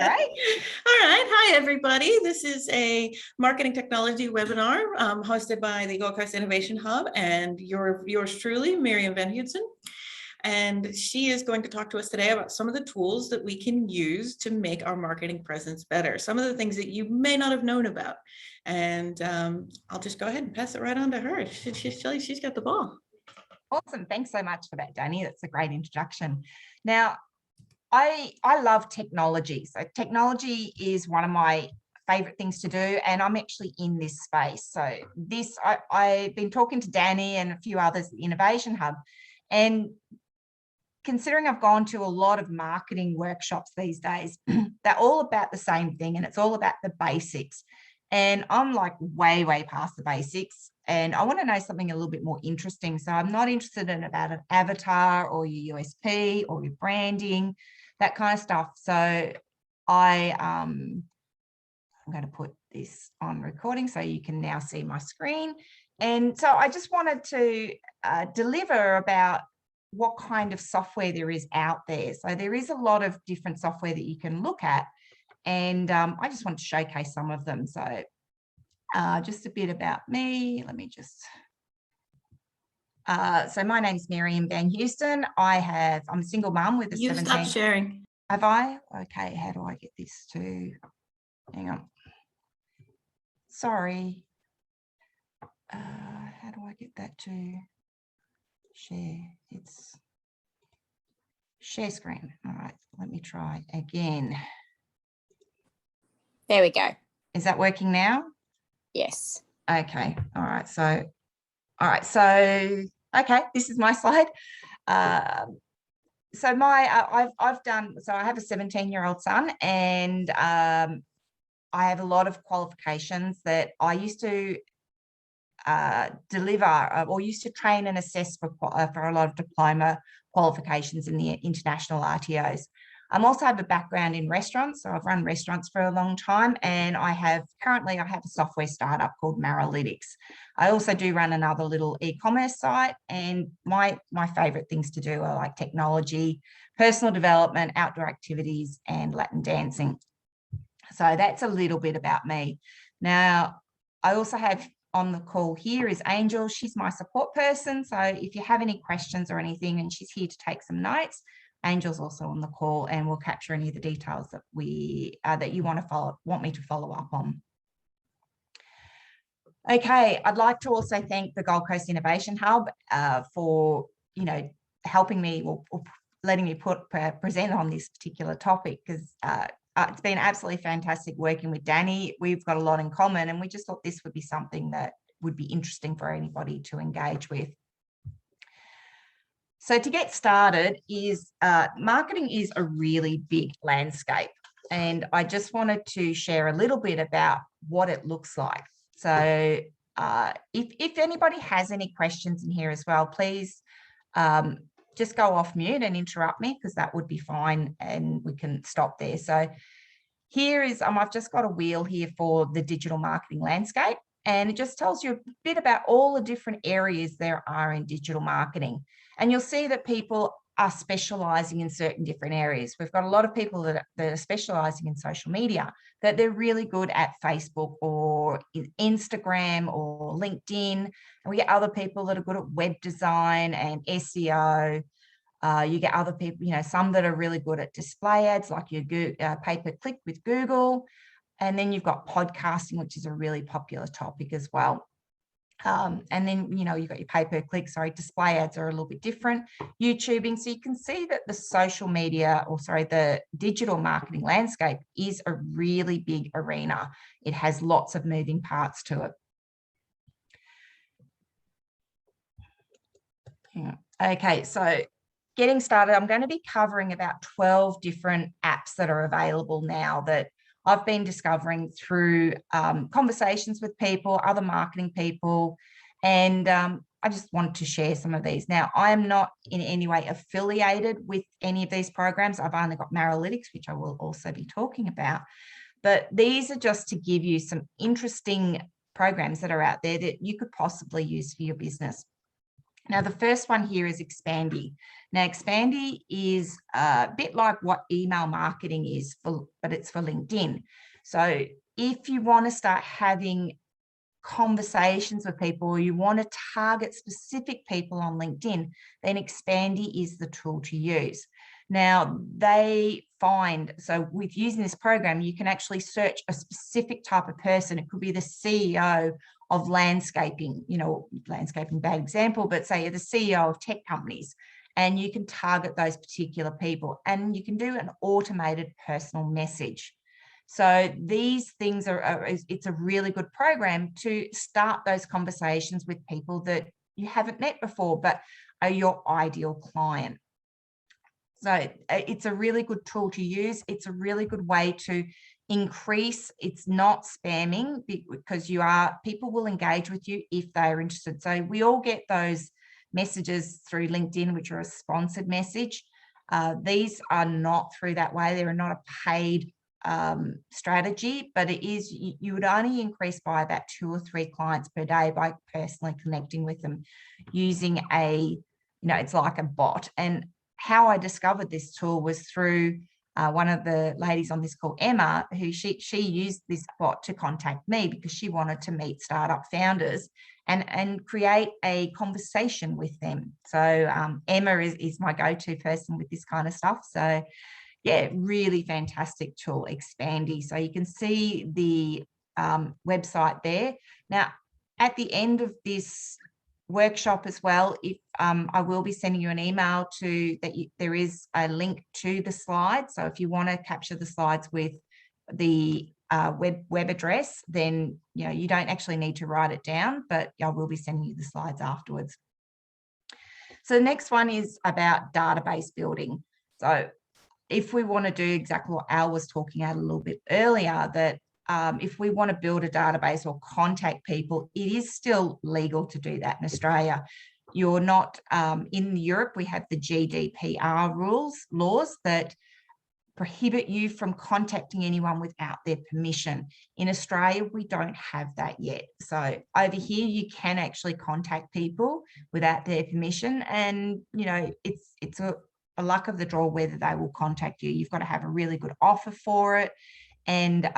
great. All right. Hi, everybody. This is a marketing technology webinar hosted by the Gold Coast Innovation Hub and yours truly, Miriam Van Hudson. And she is going to talk to us today about some of the tools that we can use to make our marketing presence better. Some of the things that you may not have known about. And I'll just go ahead and pass it right on to her. She's got the ball. Awesome. Thanks so much for that, Danny. That's a great introduction. Now, I love technology. So technology is one of my favorite things to do, and I'm actually in this space. So I've been talking to Danny and a few others at the Innovation Hub, and considering I've gone to a lot of marketing workshops these days, they're all about the same thing, and it's all about the basics. And I'm like way past the basics. And I want to know something a little bit more interesting. So I'm not interested in about an avatar or your USP or your branding, that kind of stuff. So I'm going to put this on recording so you can now see my screen. And so I just wanted to deliver about what kind of software there is out there. So there is a lot of different software that you can look at. And I just want to showcase some of them. So just a bit about me. Let me just. So my name is Miriam Van Hudson. I'm a single mum with a 17. You stopped sharing. Have I? Okay. How do I get this to? Hang on. Sorry. How do I get that to share? It's share screen. All right. Let me try again. There we go. Is that working now? Yes. Okay. All right. So, okay, this is my slide. So I have a 17-year-old son, and I have a lot of qualifications that I used to deliver or used to train and assess for a lot of diploma qualifications in the international RTOs. I also have a background in restaurants, so I've run restaurants for a long time, and currently I have a software startup called Maralytics. I also do run another little e-commerce site, and my favorite things to do are like technology, personal development, outdoor activities, and Latin dancing. So that's a little bit about me. Now, I also have on the call here is Angel. She's my support person. So if you have any questions or anything, and she's here to take some notes, Angel's also on the call, and we'll capture any of the details that you want me to follow up on. Okay, I'd like to also thank the Gold Coast Innovation Hub for helping me or letting me present on this particular topic, because it's been absolutely fantastic working with Danny. We've got a lot in common, and we just thought this would be something that would be interesting for anybody to engage with. So to get started, marketing is a really big landscape, and I just wanted to share a little bit about what it looks like. So if anybody has any questions in here as well, please just go off mute and interrupt me, because that would be fine, and we can stop there. So here is, I've just got a wheel here for the digital marketing landscape, and it just tells you a bit about all the different areas there are in digital marketing. And you'll see that people are specializing in certain different areas. We've got a lot of people that are specializing in social media, that they're really good at Facebook or Instagram or LinkedIn. And we get other people that are good at web design and SEO. You get other people, some that are really good at display ads, like your pay-per-click with Google. And then you've got podcasting, which is a really popular topic as well. And then, you've got your pay-per-click, display ads are a little bit different. YouTubing. So you can see that the digital marketing landscape is a really big arena. It has lots of moving parts to it. Yeah. Okay, so getting started, I'm going to be covering about 12 different apps that are available now that I've been discovering through conversations with people, other marketing people, and I just wanted to share some of these. Now, I am not in any way affiliated with any of these programs. I've only got Maralytics, which I will also be talking about, but these are just to give you some interesting programs that are out there that you could possibly use for your business. Now, the first one here is Expandy. Now, Expandy is a bit like what email marketing is, but it's for LinkedIn. So if you want to start having conversations with people, or you want to target specific people on LinkedIn, then Expandy is the tool to use. Now, they find, so with using this program, you can actually search a specific type of person. It could be the CEO of landscaping, landscaping, bad example, but say you're the CEO of tech companies, and you can target those particular people, and you can do an automated personal message. So these things it's a really good program to start those conversations with people that you haven't met before, but are your ideal client. So it's a really good tool to use. It's a really good way to increase. It's not spamming, because people will engage with you if they're interested. So we all get those messages through LinkedIn, which are a sponsored message. These are not through that way. They're not a paid strategy, but it is, you would only increase by about 2 or 3 clients per day by personally connecting with them using it's like a bot. And how I discovered this tool was through one of the ladies on this call, Emma, who she used this bot to contact me because she wanted to meet startup founders and create a conversation with them. So Emma is my go-to person with this kind of stuff. So yeah, really fantastic tool, Expandy. So you can see the website there. Now, at the end of this workshop as well, if I will be sending you an email there is a link to the slides. So if you want to capture the slides with the web address, then you don't actually need to write it down, but I will be sending you the slides afterwards. So the next one is about database building. So if we want to do exactly what Al was talking about a little bit earlier, that if we want to build a database or contact people, it is still legal to do that in Australia. You're not, in Europe, we have the GDPR laws that prohibit you from contacting anyone without their permission. In Australia, we don't have that yet. So over here, you can actually contact people without their permission. And, it's a luck of the draw whether they will contact you. You've got to have a really good offer for it. And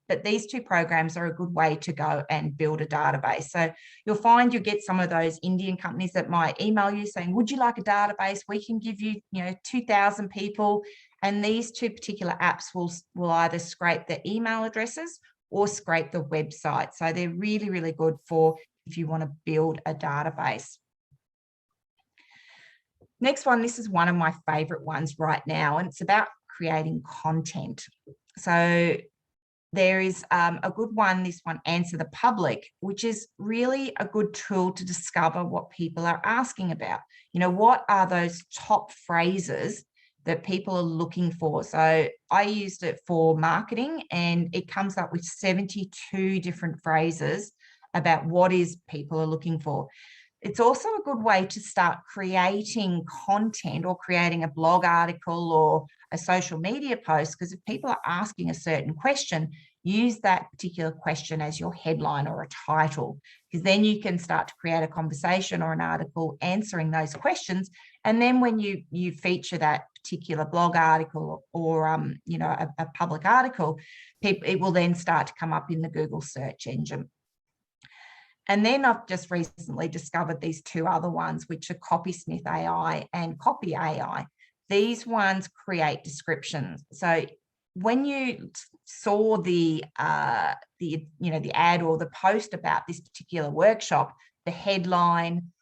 but these 2 programs are a good way to go and build a database. So you'll find you get some of those Indian companies that might email you saying, would you like a database? We can give you, 2,000 people. And these 2 particular apps will either scrape the email addresses or scrape the website. So they're really, really good for if you want to build a database. Next one, this is one of my favorite ones right now, and it's about creating content. So there is a good one, this one, Answer the Public, which is really a good tool to discover what people are asking about. What are those top phrases that people are looking for? So I used it for marketing, and it comes up with 72 different phrases about what is people are looking for. It's also a good way to start creating content or creating a blog article or a social media post, because if people are asking a certain question, use that particular question as your headline or a title, because then you can start to create a conversation or an article answering those questions. And then when you feature that particular blog article or a public article, it will then start to come up in the Google search engine. And then I've just recently discovered these 2 other ones, which are Copysmith AI and Copy AI. These ones create descriptions. So when you saw the ad or the post about this particular workshop, the headline,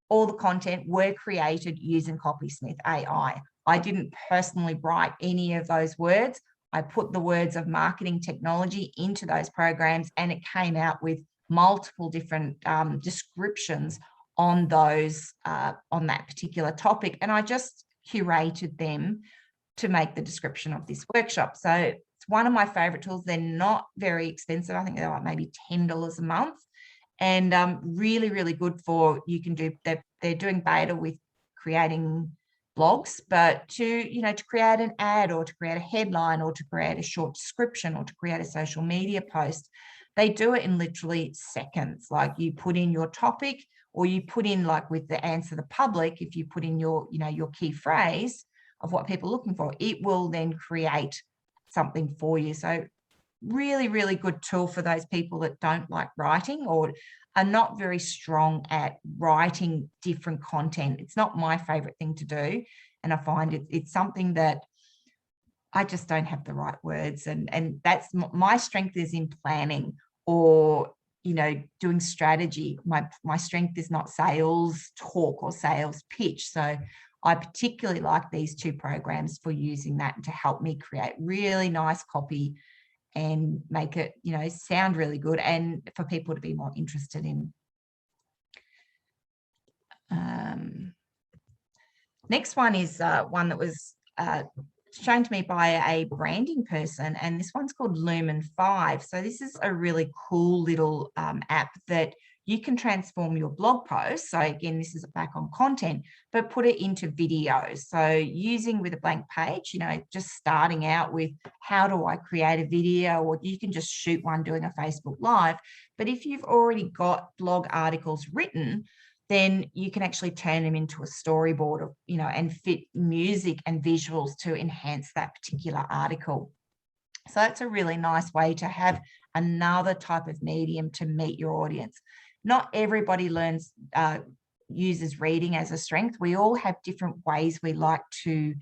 all the content were created using Copysmith AI. I didn't personally write any of those words. I put the words of marketing technology into those programs, and it came out with multiple different descriptions on those on that particular topic, and I just curated them to make the description of this workshop. So it's one of my favorite tools. They're not very expensive. I think they're like maybe $10 a month, and really, really good for, you can do, they're doing beta with creating blogs, but to create an ad or to create a headline or to create a short description or to create a social media post, they do it in literally seconds. Like, you put in your topic or you put in, like with the answer the public, if you put in your, your key phrase of what people are looking for, it will then create something for you. So really, really good tool for those people that don't like writing or are not very strong at writing different content. It's not my favorite thing to do. And I find it's something that I just don't have the right words. And that's my strength is in planning or, doing strategy. My strength is not sales talk or sales pitch. So I particularly like these two programs for using that to help me create really nice copy and make it, sound really good and for people to be more interested in. Next one is one that was shown to me by a branding person, and this one's called Lumen 5. So this is a really cool little app that you can transform your blog posts. So again, this is back on content, but put it into videos. So using with a blank page, just starting out with how do I create a video, or you can just shoot one doing a Facebook Live. But if you've already got blog articles written, then you can actually turn them into a storyboard of, and fit music and visuals to enhance that particular article. So that's a really nice way to have another type of medium to meet your audience. Not everybody uses reading as a strength. We all have different ways we like to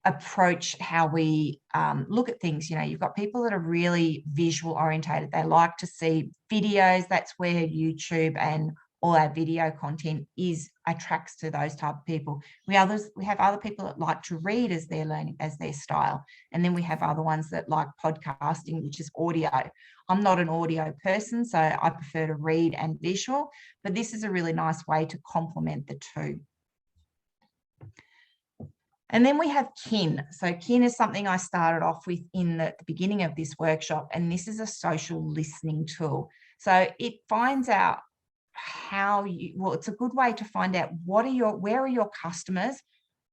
approach how we look at things. You've got people that are really visual orientated. They like to see videos. That's where YouTube and all our video content attracts to those type of people. We have other people that like to read as their learning, as their style. And then we have other ones that like podcasting, which is audio. I'm not an audio person, so I prefer to read and visual, but this is a really nice way to complement the two. And then we have Kin. So Kin is something I started off with in the beginning of this workshop, and this is a social listening tool. So it finds out it's a good way to find out where are your customers,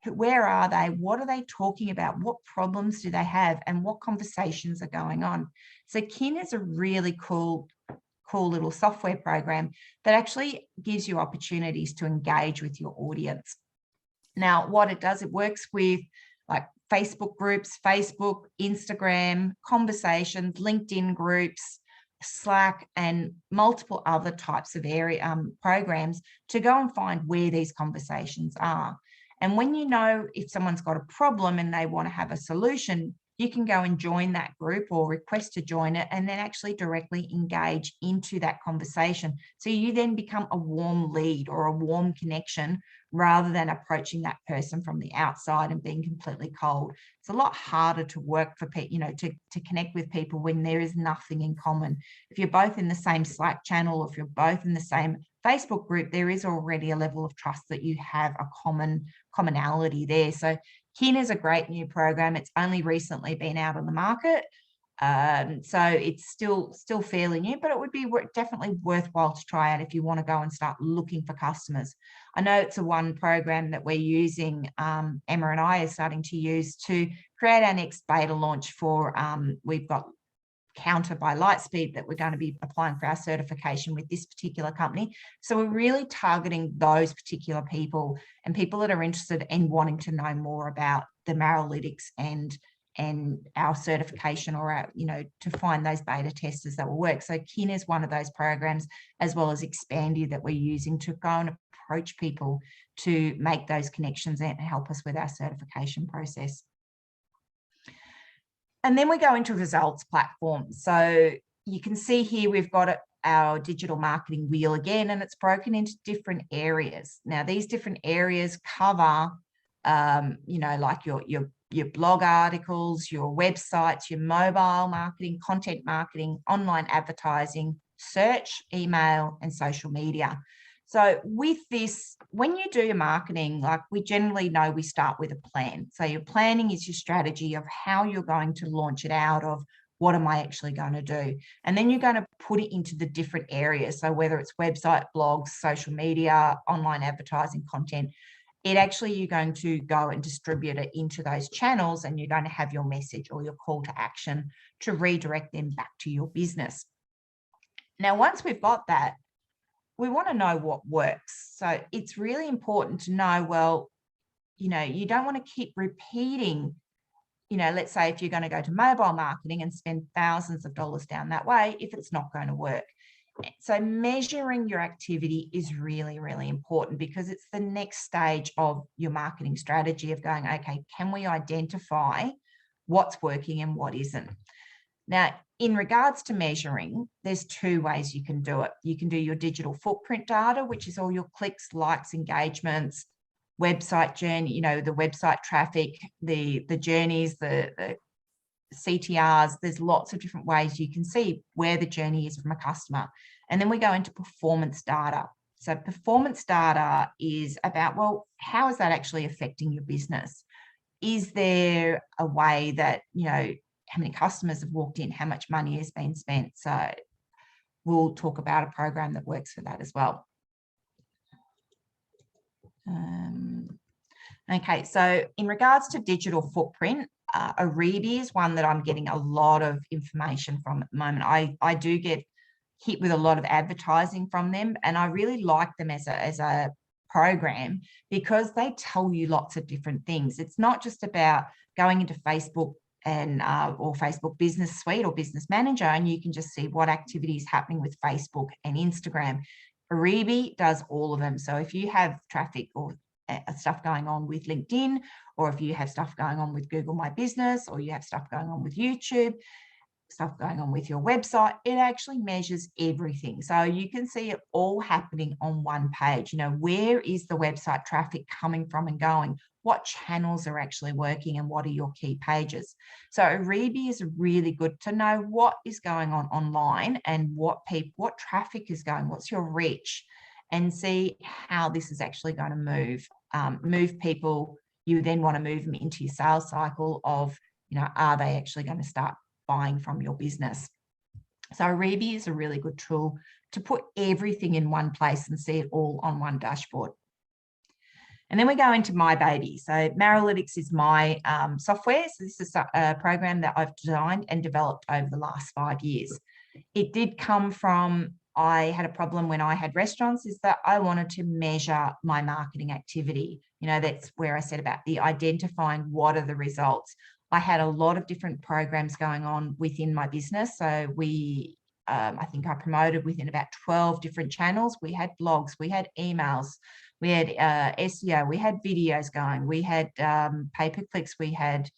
where are they, what are they talking about, what problems do they have, and what conversations are going on. So Kin is a really cool little software program that actually gives you opportunities to engage with your audience. Now, what it does, it works with like Facebook groups, Facebook, Instagram, conversations, LinkedIn groups, Slack, and multiple other types of programs to go and find where these conversations are. And when if someone's got a problem and they want to have a solution, you can go and join that group or request to join it and then actually directly engage into that conversation. So you then become a warm lead or a warm connection rather than approaching that person from the outside and being completely cold. It's a lot harder to work for people, to connect with people when there is nothing in common. If you're both in the same Slack channel, if you're both in the same Facebook group, there is already a level of trust that you have a commonality there. So Kin is a great new program. It's only recently been out on the market. So it's still fairly new, but it would be definitely worthwhile to try out if you want to go and start looking for customers. I know it's one program that we're using, Emma and I are starting to use to create our next beta launch for, we've got Counter by Lightspeed that we're going to be applying for our certification with this particular company. So we're really targeting those particular people and people that are interested in wanting to know more about the Maralytics and our certification, or our, to find those beta testers that will work. So Kin is one of those programs, as well as Expandy, that we're using to go and approach people to make those connections and help us with our certification process. And then we go into results platform. So you can see here we've got our digital marketing wheel again, and it's broken into different areas. Now, these different areas cover, like your blog articles, your websites, your mobile marketing, content marketing, online advertising, search, email, and social media. So with this, when you do your marketing, like we generally know we start with a plan. So your planning is your strategy of how you're going to launch it out of, what am I actually going to do? And then you're going to put it into the different areas. So whether it's website, blogs, social media, online advertising, content, you're going to go and distribute it into those channels, and you're going to have your message or your call to action to redirect them back to your business. Now, once we've got that, we want to know what works. So it's really important to know, well, you don't want to keep repeating, let's say if you're going to go to mobile marketing and spend thousands of dollars down that way, if it's not going to work. So measuring your activity is really, really important, because it's the next stage of your marketing strategy of going, okay, can we identify what's working and what isn't? Now, in regards to measuring, there's two ways you can do it. You can do your digital footprint data, which is all your clicks, likes, engagements, website journey, the website traffic, the journeys, the CTRs. There's lots of different ways you can see where the journey is from a customer. And then we go into performance data. So performance data is about, well, how is that actually affecting your business? Is there a way that, how many customers have walked in, how much money has been spent? So we'll talk about a program that works for that as well. Okay, so in regards to digital footprint, Aribi is one that I'm getting a lot of information from at the moment. I do get hit with a lot of advertising from them, and I really like them as a program, because they tell you lots of different things. It's not just about going into Facebook and or Facebook Business Suite or Business Manager, and you can just see what activity is happening with Facebook and Instagram. Aribi does all of them. So if you have traffic or stuff going on with LinkedIn, or if you have stuff going on with Google My Business, or you have stuff going on with YouTube, stuff going on with your website, it actually measures everything. So you can see it all happening on one page. Where is the website traffic coming from and going? What channels are actually working, and what are your key pages? So Aribi is really good to know what is going on online and what traffic is going, what's your reach, and see how this is actually going to move people. You then want to move them into your sales cycle of, are they actually going to start buying from your business? So Aribi is a really good tool to put everything in one place and see it all on one dashboard. And then we go into My Baby. So Maralytics is my software. So this is a program that I've designed and developed over the last 5 years. It did come from, I had a problem when I had restaurants, is that I wanted to measure my marketing activity. That's where I said about the identifying what are the results. I had a lot of different programs going on within my business. So I think I promoted within about 12 different channels. We had blogs, we had emails, we had SEO, we had videos going, we had pay-per-clicks, we had,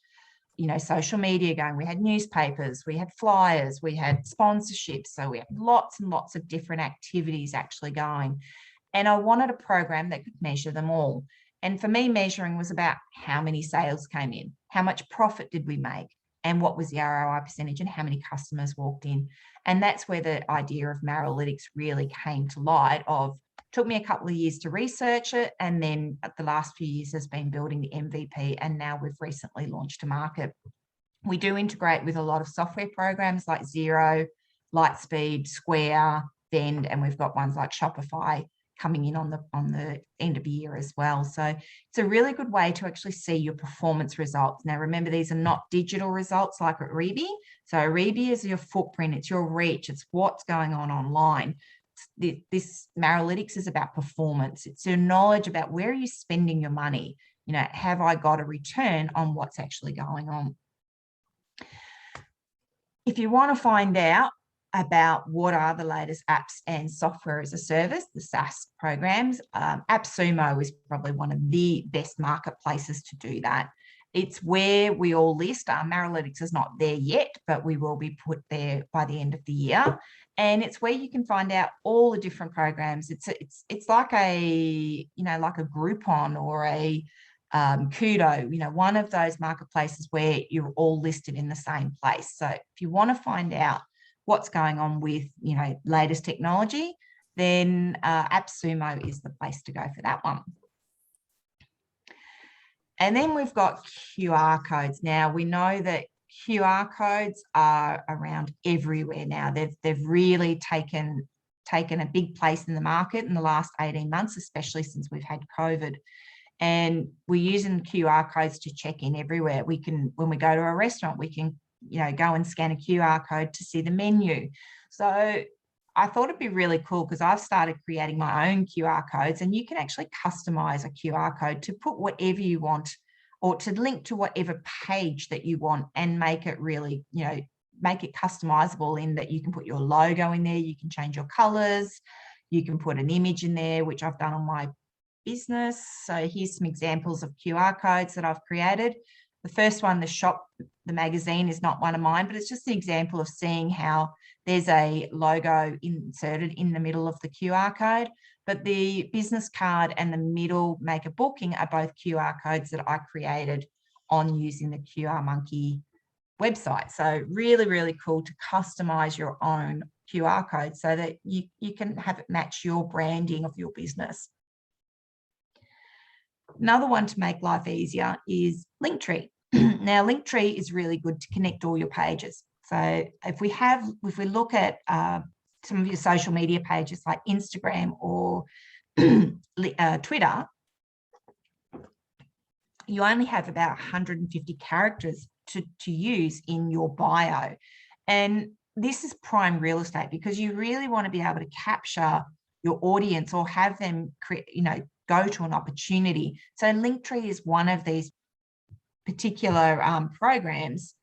social media going, we had newspapers, we had flyers, we had sponsorships. So we had lots and lots of different activities actually going. And I wanted a program that could measure them all. And for me, measuring was about how many sales came in, how much profit did we make, and what was the ROI percentage, and how many customers walked in. And that's where the idea of Maralytics really came to light. Took me a couple of years to research it, and then the last few years has been building the MVP, and now we've recently launched to market. We do integrate with a lot of software programs like Xero, Lightspeed, Square, Vend, and we've got ones like Shopify coming in on the end of the year as well. So it's a really good way to actually see your performance results. Now, remember, these are not digital results like Aribi. So Aribi is your footprint, it's your reach, it's what's going on online. This Maralytics is about performance. It's your knowledge about where are you spending your money. Have I got a return on what's actually going on? If you want to find out about what are the latest apps and software as a service, the SaaS programs, AppSumo is probably one of the best marketplaces to do that. It's where we all list. Maralytics is not there yet, but we will be put there by the end of the year. And it's where you can find out all the different programs. It's like a Groupon or a Kudo, one of those marketplaces where you're all listed in the same place. So if you want to find out what's going on with, latest technology, then AppSumo is the place to go for that one. And then we've got QR codes. Now, we know that QR codes are around everywhere now. They've really taken a big place in the market in the last 18 months, especially since we've had COVID. And we're using QR codes to check in everywhere. When we go to a restaurant, we can, go and scan a QR code to see the menu. So I thought it'd be really cool because I've started creating my own QR codes, and you can actually customize a QR code to put whatever you want or to link to whatever page that you want and make it really, make it customizable in that you can put your logo in there, you can change your colors, you can put an image in there, which I've done on my business. So here's some examples of QR codes that I've created. The first one, the shop, the magazine, is not one of mine, but it's just an example of seeing how there's a logo inserted in the middle of the QR code. But the business card and the middle make a booking are both QR codes that I created on using the QR Monkey website. So really, really cool to customize your own QR code so that you can have it match your branding of your business. Another one to make life easier is Linktree. Now, Linktree is really good to connect all your pages. So if we look at some of your social media pages like Instagram or Twitter, you only have about 150 characters to use in your bio. And this is prime real estate because you really want to be able to capture your audience or have them go to an opportunity. So Linktree is one of these particular programs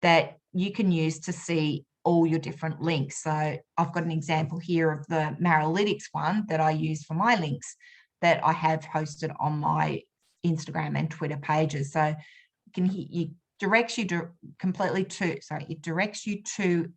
that you can use to see all your different links. So I've got an example here of the Maralytics one that I use for my links that I have hosted on my Instagram and Twitter pages. So it directs you to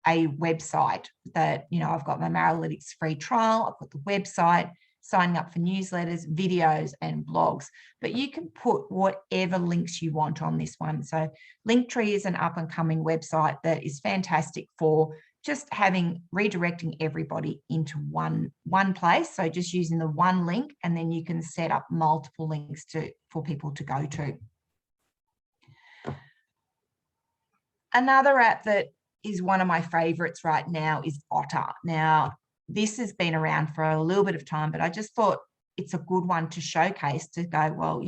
a website that, I've got my Maralytics free trial, I've got the website, signing up for newsletters, videos, and blogs. But you can put whatever links you want on this one. So Linktree is an up-and-coming website that is fantastic for just redirecting everybody into one place. So just using the one link, and then you can set up multiple links for people to go to. Another app that is one of my favorites right now is Otter. Now, this has been around for a little bit of time, but I just thought it's a good one to showcase, to go, well,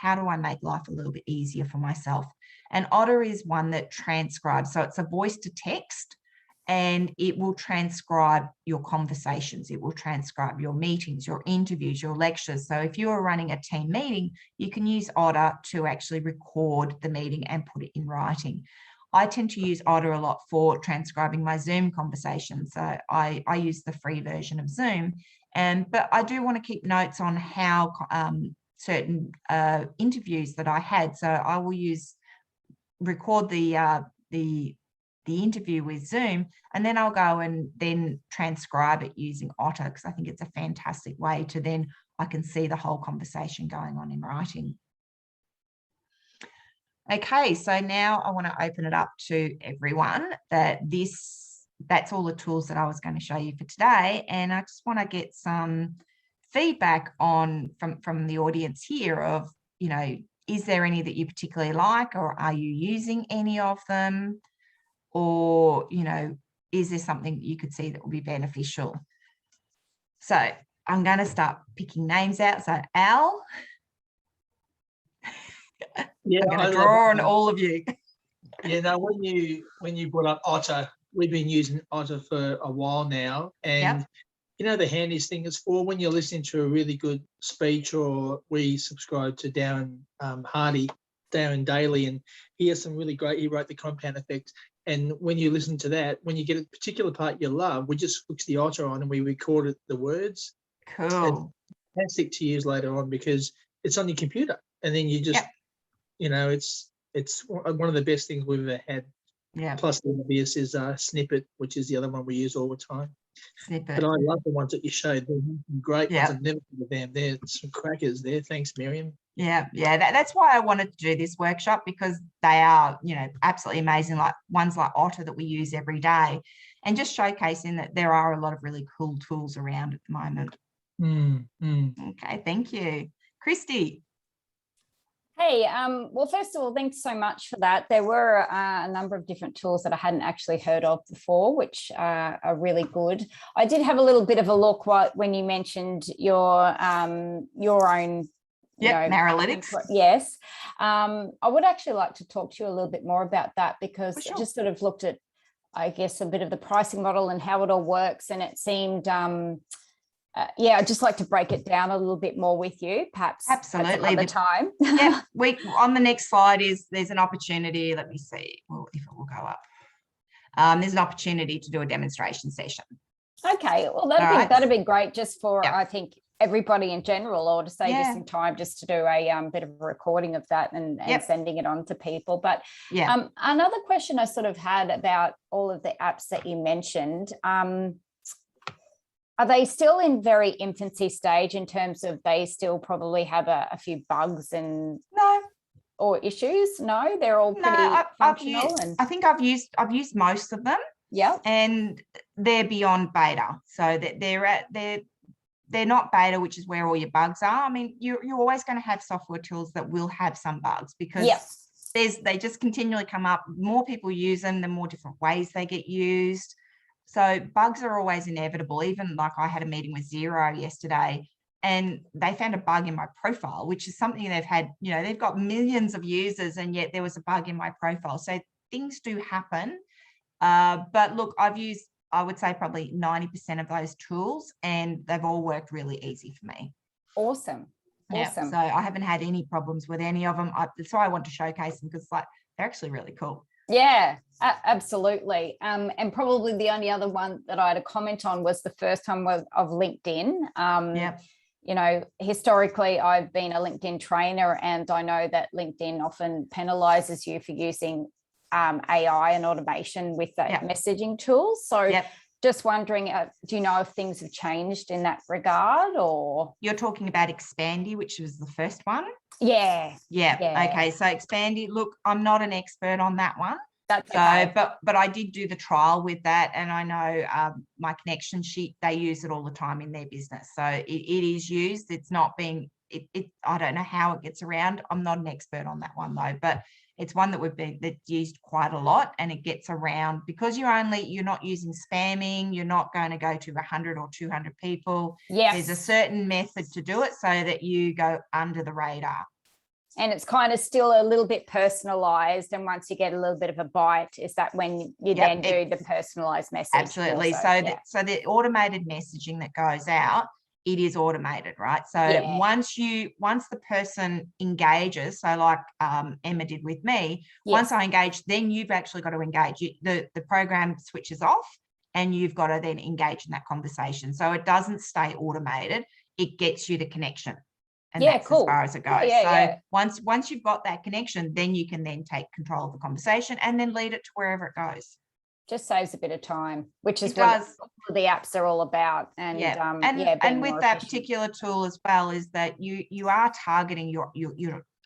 how do I make life a little bit easier for myself? And Otter is one that transcribes. So it's a voice to text, and it will transcribe your conversations. It will transcribe your meetings, your interviews, your lectures. So if you are running a team meeting, you can use Otter to actually record the meeting and put it in writing. I tend to use Otter a lot for transcribing my Zoom conversations. So I use the free version of Zoom, but I do want to keep notes on how certain interviews that I had. So I will record the interview with Zoom, and then I'll go and then transcribe it using Otter, because I think it's a fantastic way to then I can see the whole conversation going on in writing. Okay, so now I want to open it up to everyone. That's all the tools that I was going to show you for today, and I just want to get some feedback from the audience here of, is there any that you particularly like, or are you using any of them, or is there something that you could see that will be beneficial? So I'm going to start picking names out. So Al. Yeah, I'm going to draw on all of you. Yeah, when you brought up Otter, we've been using Otter for a while now, and the handiest thing is for when you're listening to a really good speech, or we subscribe to Darren Daly, and he has some really great. He wrote The Compound Effect, and when you listen to that, when you get a particular part you love, we just switch the Otter on and we recorded the words. Cool. It's fantastic to use later on because it's on your computer, and then you just. It's one of the best things we've ever had. Yeah. Plus the obvious is Snippet, which is the other one we use all the time. Snippet. But I love the ones that you showed. They're great ones. I've never heard of them. They're some crackers there. Thanks, Miriam. Yeah. That's why I wanted to do this workshop, because they are, absolutely amazing. Like ones like Otter that we use every day, and just showcasing that there are a lot of really cool tools around at the moment. Okay, thank you, Christy. Hey, well, first of all, thanks so much for that. There were a number of different tools that I hadn't actually heard of before, which are really good. I did have a little bit of a look when you mentioned your own Maralytics. Yes. I would actually like to talk to you a little bit more about that, because I just sort of looked at I guess, a bit of the pricing model and how it all works. And it seemed, yeah, I'd just like to break it down a little bit more with you, perhaps. Absolutely. At the time. Yeah, on the next slide there's an opportunity. Let me see if it will go up. There's an opportunity to do a demonstration session. Okay, well, that'd be great just for, I think, everybody in general, or to save you some time just to do a bit of a recording of that and sending it on to people. But another question I sort of had about all of the apps that you mentioned, are they still in very infancy stage in terms of they still probably have a few bugs and or issues? No, they're all pretty functional. I think I've used most of them. Yeah, and they're beyond beta, so that they're not beta, which is where all your bugs are. I mean, you're always going to have software tools that will have some bugs because they just continually come up. More people use them, the more different ways they get used. So bugs are always inevitable. Even like I had a meeting with Xero yesterday, and they found a bug in my profile, which is something they've had, they've got millions of users, and yet there was a bug in my profile. So things do happen. But look, I've used, I would say, probably 90% of those tools, and they've all worked really easy for me. Awesome. Yeah, so I haven't had any problems with any of them. That's why I want to showcase them, because they're actually really cool. Yeah, absolutely. And probably the only other one that I had a comment on was the first time of LinkedIn. Historically, I've been a LinkedIn trainer, and I know that LinkedIn often penalizes you for using AI and automation with the messaging tools. So just wondering, do you know if things have changed in that regard? Or you're talking about Expandy, which was the first one? Yeah. Okay, so Expandy, look, I'm not an expert on that one. That's okay. But I did do the trial with that, and I know my connection sheet, they use it all the time in their business. So it is used. It's not being I don't know how it gets around. I'm not an expert on that one though, but it's one that's used quite a lot, and it gets around because you're not using spamming. You're not going to go to 100 or 200 people. Yeah, there's a certain method to do it so that you go under the radar. And it's kind of still a little bit personalized. And once you get a little bit of a bite, is that when you then do the personalized message? Absolutely. Also, so the automated messaging that goes out, it is automated, right? So once the person engages, so like Emma did with me, once I engage, then you've actually got to engage. The program switches off, and you've got to then engage in that conversation. So it doesn't stay automated. It gets you the connection. And that's as far as it goes. Once you've got that connection, then you can then take control of the conversation and then lead it to wherever it goes. Just saves a bit of time, which is what the apps are all about. And and with that particular tool as well, is that you are targeting your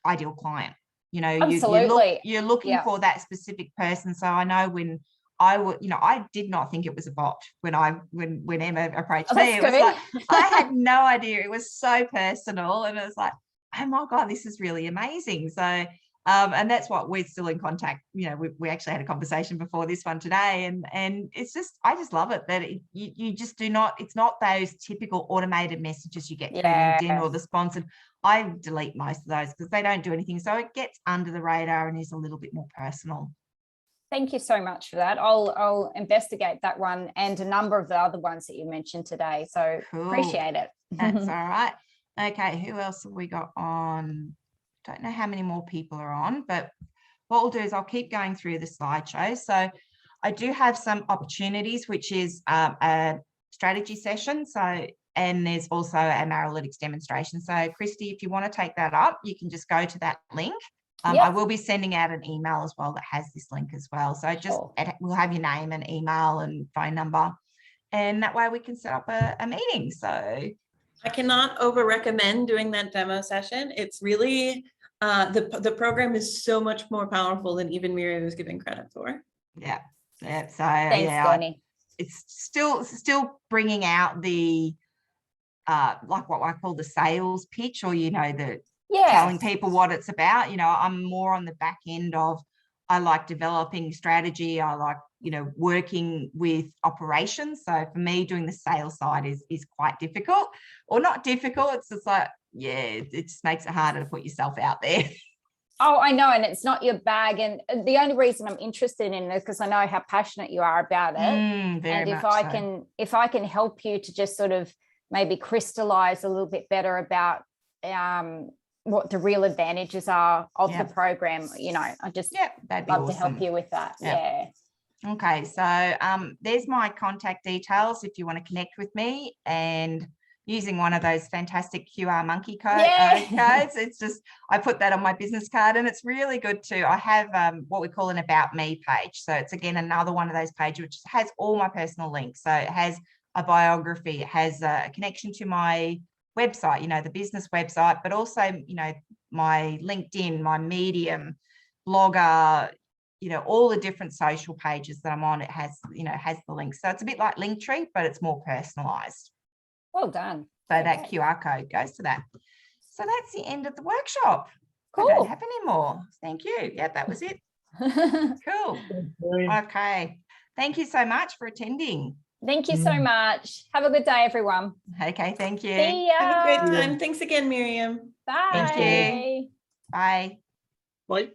ideal client. Absolutely. You're looking for that specific person. So I know when I did not think it was a bot when Emma approached me. It was like, I had no idea. It was so personal, and it was like, oh my God, this is really amazing. So, and that's what we're still in contact. We actually had a conversation before this one today, and it's just, I just love it that you just do not. It's not those typical automated messages you get through LinkedIn or the sponsored. I delete most of those because they don't do anything. So it gets under the radar and is a little bit more personal. Thank you so much for that. I'll investigate that one and a number of the other ones that you mentioned today. So appreciate it. That's all right. Okay, who else have we got on? Don't know how many more people are on, but what we'll do is I'll keep going through the slideshow. So I do have some opportunities, which is a strategy session. So, and there's also a Analytics demonstration. So Christy, if you want to take that up, you can just go to that link. I will be sending out an email as well that has this link as well. So we'll have your name and email and phone number, and that way we can set up a meeting. So I cannot over recommend doing that demo session. It's really the program is so much more powerful than even Miriam was giving credit for. Yeah. So thanks, Danny. It's still bringing out the like what I call the sales pitch, or telling people what it's about. I'm more on the back end of, I like developing strategy. I like, working with operations. So for me, doing the sales side is quite difficult, or not difficult. It's just like, it just makes it harder to put yourself out there. Oh, I know, and it's not your bag. And the only reason I'm interested in it is because I know how passionate you are about it. Very and if I can help you to just sort of maybe crystallize a little bit better about what the real advantages are of the program, you know, I just that'd be love awesome to help you with that. Yeah. Okay, so there's my contact details if you want to connect with me, and using one of those fantastic QR monkey codes. It's just, I put that on my business card, and it's really good too. I have what we call an About Me page. So it's again another one of those pages which has all my personal links. So it has a biography, it has a connection to my website, you know, the business website, but also, you know, my LinkedIn, my Medium, Blogger, you know, all the different social pages that I'm on. It has, you know, has the links. So it's a bit like Linktree, but it's more personalized. Well done. So that QR code goes to that. So that's the end of the workshop. Cool. I don't have any more. Thank you. Yeah, that was it. Cool. Okay. Thank you so much for attending. Thank you so much. Have a good day, everyone. Okay, thank you. See ya. Have a great time. Thanks again, Miriam. Bye. Thank you. Bye. Bye.